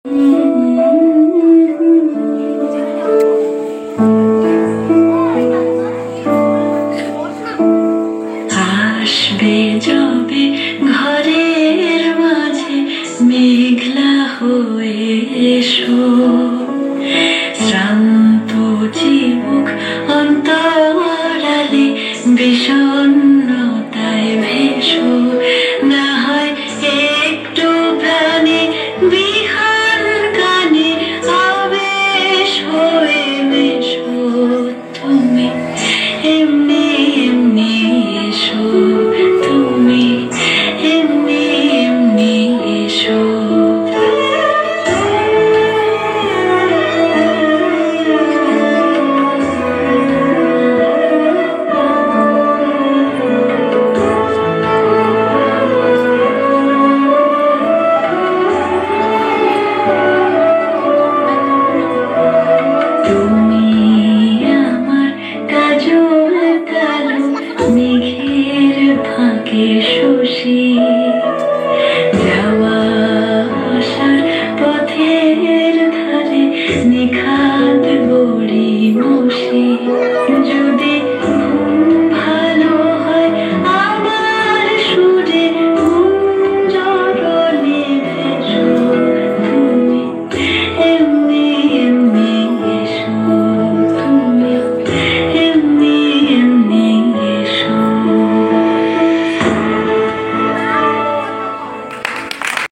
আসবে যবে ঘরের মাঝে মেঘলা হয়ে এসো, শ্রান্ত চিবুক অন্তরালে বিষণ্ণতায় ভেসো, না হয় একটু প্রাণে বিহান গানে আবেশ হয়ে মেশো। তুমি এমনি এমনি এসো, তুমি এমনি এমনি এসো। তুমি আমার কাজল কালো মেঘের ফাঁকে শশী।